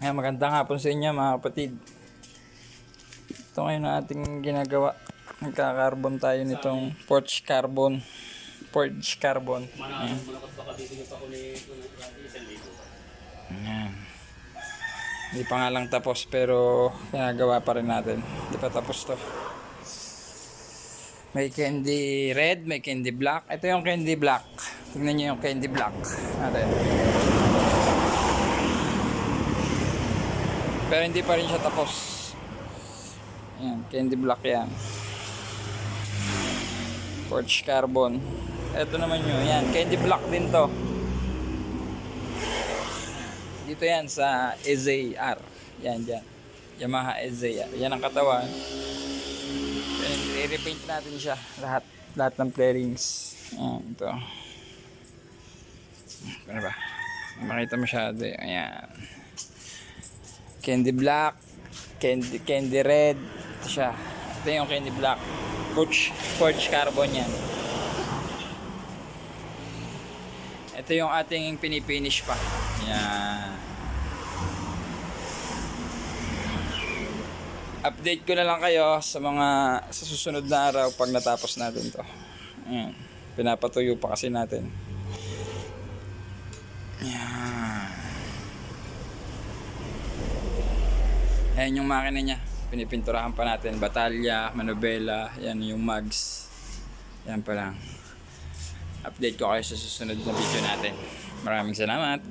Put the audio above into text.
Ayan, magandang hapon sa inyo mga kapatid. Ito ngayon ang ating ginagawa. Nagka-carbon tayo nitong Forge Carbon. Ayan. Ayan. Hindi pa nga lang tapos pero ginagawa pa rin natin. Hindi pa tapos to. May candy red, may candy black. Ito yung candy black. Tingnan nyo yung candy black natin. Pero hindi pa rin siya tapos. Ayan, candy black yan. Forge Carbon. Ito naman yun. Yan, candy black din to. Dito yan sa SAR. Yan, dyan. Yamaha SAR. Yan ang katawan. I-repaint natin siya. Lahat ng flarings. Ayan, ito. Ano ba? Makita masyado. Ayan. Candy black, candy red, ito siya. Ito yung candy black. Forge Carbon yan. Ito yung ating pinipinish pa. Yan. Update ko na lang kayo sa susunod na araw pag natapos natin to. Ayan. Pinapatuyo pa kasi natin. Yan. Ayan yung makina niya. Pinipinturahan pa natin. Batalya, Manobela. Yan yung mags. Yan pa lang. Update ko kayo sa susunod na video natin. Maraming salamat.